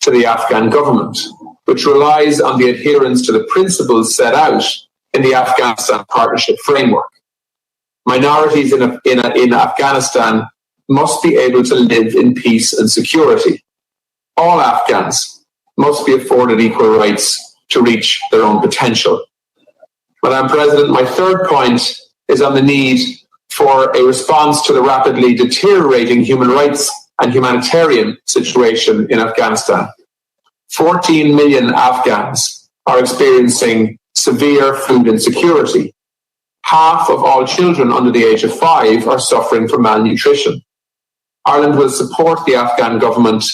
to the Afghan government, which relies on the adherence to the principles set out in the Afghanistan Partnership Framework. Minorities in Afghanistan must be able to live in peace and security. All Afghans must be afforded equal rights to reach their own potential. Madam President, my third point is on the need for a response to the rapidly deteriorating human rights and humanitarian situation in Afghanistan. 14 million Afghans are experiencing severe food insecurity. Half of all children under the age of 5 are suffering from malnutrition. Ireland will support the Afghan government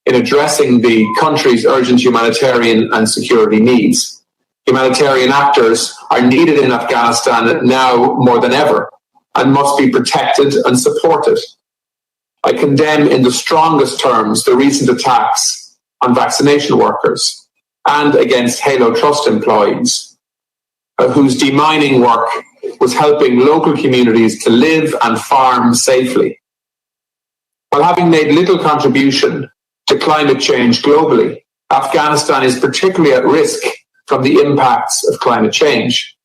in addressing the country's urgent humanitarian and security needs. Humanitarian actors are needed in Afghanistan now more than ever and must be protected and supported. I condemn in the strongest terms the recent attacks on vaccination workers and against Halo Trust employees, whose demining work was helping local communities to live and farm safely. While having made little contribution to climate change globally, Afghanistan is particularly at risk from the impacts of climate change.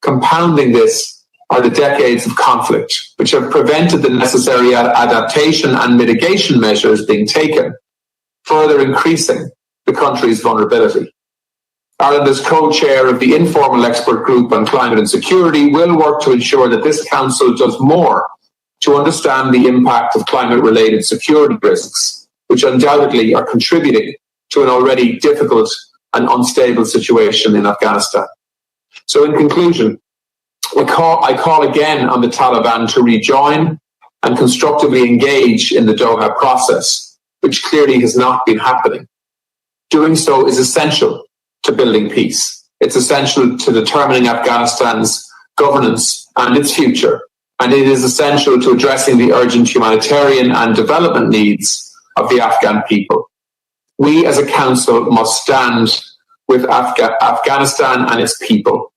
Compounding this are the decades of conflict, which have prevented the necessary adaptation and mitigation measures being taken, further increasing the country's vulnerability. Ireland, as co-chair of the informal expert group on climate and security, will work to ensure that this council does more to understand the impact of climate-related security risks, which undoubtedly are contributing to an already difficult and unstable situation in Afghanistan. So in conclusion, I call again on the Taliban to rejoin and constructively engage in the Doha process, which clearly has not been happening. Doing so is essential to building peace. It's essential to determining Afghanistan's governance and its future, and it is essential to addressing the urgent humanitarian and development needs of the Afghan people. We as a council must stand with Afghanistan and its people.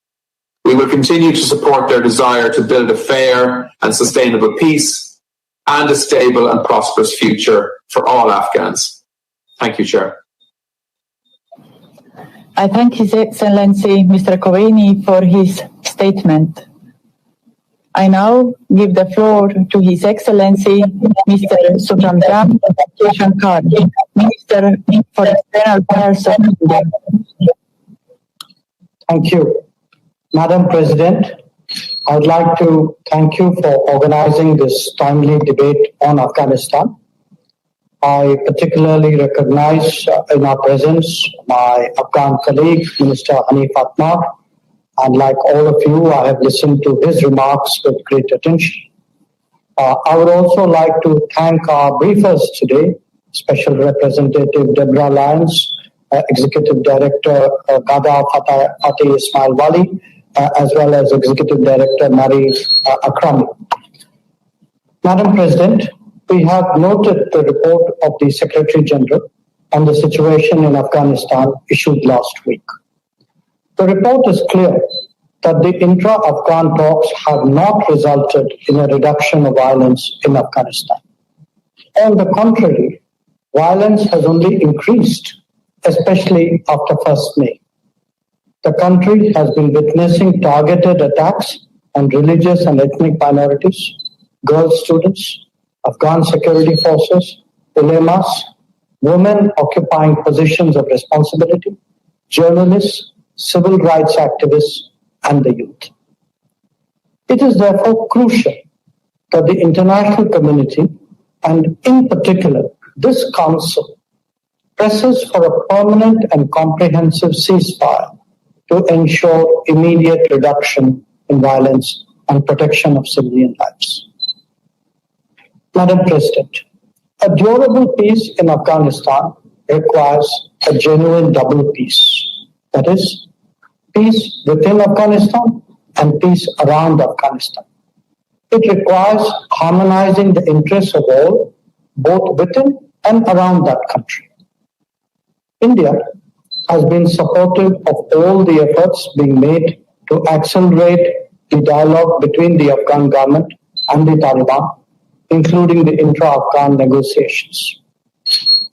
We will continue to support their desire to build a fair and sustainable peace and a stable and prosperous future for all Afghans. Thank you, Chair. I thank His Excellency Mr. Khomeini for his statement. I now give the floor to His Excellency Mr. Subramanian Jaishankar, Minister for External Affairs of India. Thank you. Madam President, I would like to thank you for organizing this timely debate on Afghanistan. I particularly recognize in our presence my Afghan colleague, Minister Hanif Atmar, and like all of you, I have listened to his remarks with great attention. I would also like to thank our briefers today, Special Representative Deborah Lyons, Executive Director Gada Fateh Ismail Wali, as well as Executive Director Mari Akrami. Madam President, we have noted the report of the Secretary General on the situation in Afghanistan issued last week. The report is clear that the intra-Afghan talks have not resulted in a reduction of violence in Afghanistan. On the contrary, violence has only increased, especially after 1st May. The country has been witnessing targeted attacks on religious and ethnic minorities, girl students, Afghan security forces, ulemas, women occupying positions of responsibility, journalists, civil rights activists, and the youth. It is therefore crucial that the international community, and in particular this Council, presses for a permanent and comprehensive ceasefire to ensure immediate reduction in violence and protection of civilian lives. Madam President, a durable peace in Afghanistan requires a genuine double peace. That is, peace within Afghanistan and peace around Afghanistan. It requires harmonizing the interests of all, both within and around that country. India has been supportive of all the efforts being made to accelerate the dialogue between the Afghan government and the Taliban, including the intra-Afghan negotiations.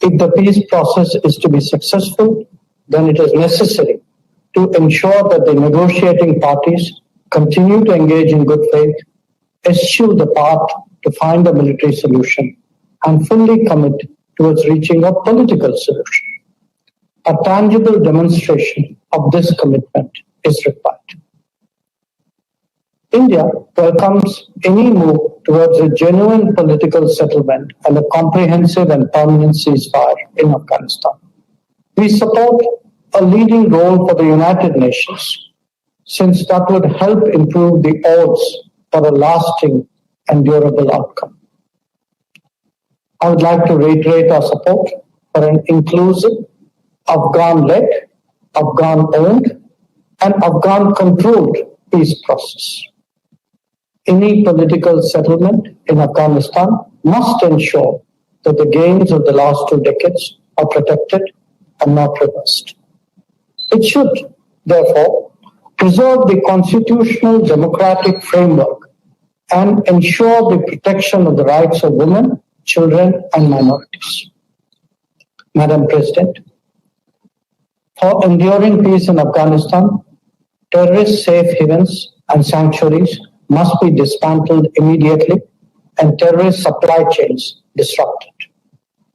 If the peace process is to be successful, then it is necessary to ensure that the negotiating parties continue to engage in good faith, eschew the path to find a military solution, and fully commit towards reaching a political solution. A tangible demonstration of this commitment is required. India welcomes any move towards a genuine political settlement and a comprehensive and permanent ceasefire in Afghanistan. We support a leading role for the United Nations, since that would help improve the odds for a lasting and durable outcome. I would like to reiterate our support for an inclusive, Afghan-led, Afghan-owned, and Afghan-controlled peace process. Any political settlement in Afghanistan must ensure that the gains of the last 2 decades are protected and not reversed. It should, therefore, preserve the constitutional democratic framework and ensure the protection of the rights of women, children, and minorities. Madam President, for enduring peace in Afghanistan, terrorist safe havens and sanctuaries must be dismantled immediately and terrorist supply chains disrupted.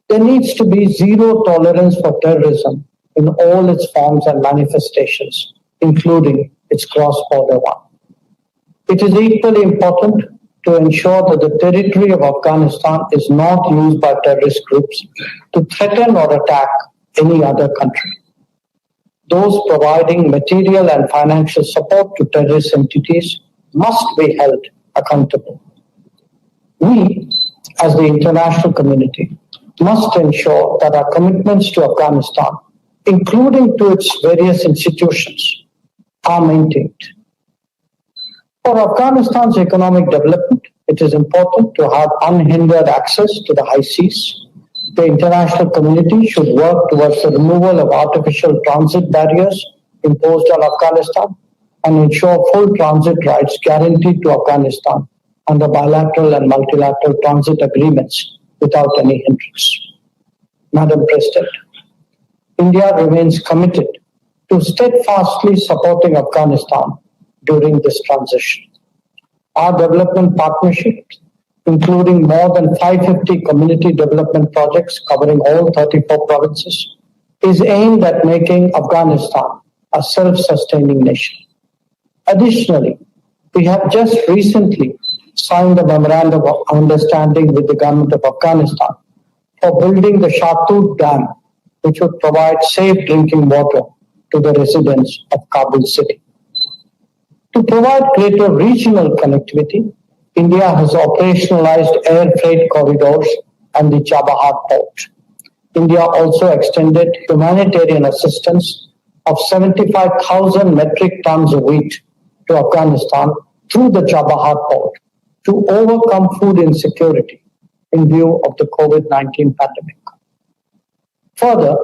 There needs to be zero tolerance for terrorism in all its forms and manifestations, including its cross-border one. It is equally important to ensure that the territory of Afghanistan is not used by terrorist groups to threaten or attack any other country. Those providing material and financial support to terrorist entities must be held accountable. We, as the international community, must ensure that our commitments to Afghanistan, including to its various institutions, are maintained. For Afghanistan's economic development, it is important to have unhindered access to the high seas. The international community should work towards the removal of artificial transit barriers imposed on Afghanistan and ensure full transit rights guaranteed to Afghanistan under bilateral and multilateral transit agreements without any hindrance. Madam President, India remains committed to steadfastly supporting Afghanistan during this transition. Our development partnership, including more than 550 community development projects covering all 34 provinces, is aimed at making Afghanistan a self-sustaining nation. Additionally, we have just recently signed a memorandum of understanding with the government of Afghanistan for building the Shatut Dam, which would provide safe drinking water to the residents of Kabul city. To provide greater regional connectivity, India has operationalized air freight corridors and the Chabahar port. India also extended humanitarian assistance of 75,000 metric tons of wheat to Afghanistan through the Chabahar port to overcome food insecurity in view of the COVID-19 pandemic. Further,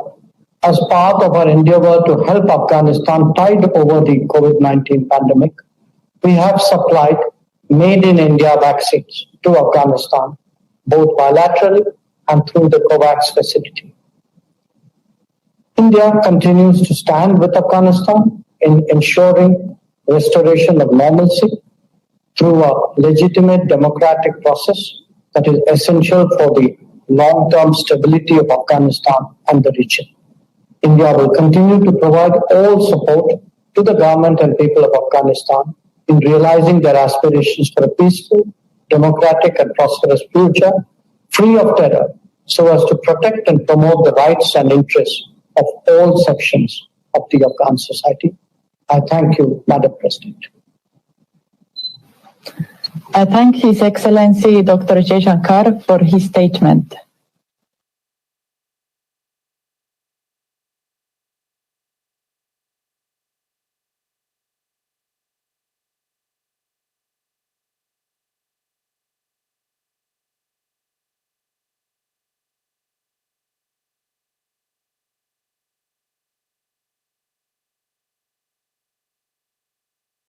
as part of our endeavor to help Afghanistan tide over the COVID-19 pandemic, we have supplied made in India vaccines to Afghanistan, both bilaterally and through the COVAX facility. India continues to stand with Afghanistan in ensuring restoration of normalcy through a legitimate democratic process that is essential for the long-term stability of Afghanistan and the region. India will continue to provide all support to the government and people of Afghanistan in realizing their aspirations for a peaceful, democratic and prosperous future, free of terror, so as to protect and promote the rights and interests of all sections of the Afghan society. I thank you, Madam President. I thank His Excellency Dr. Jaishankar for his statement.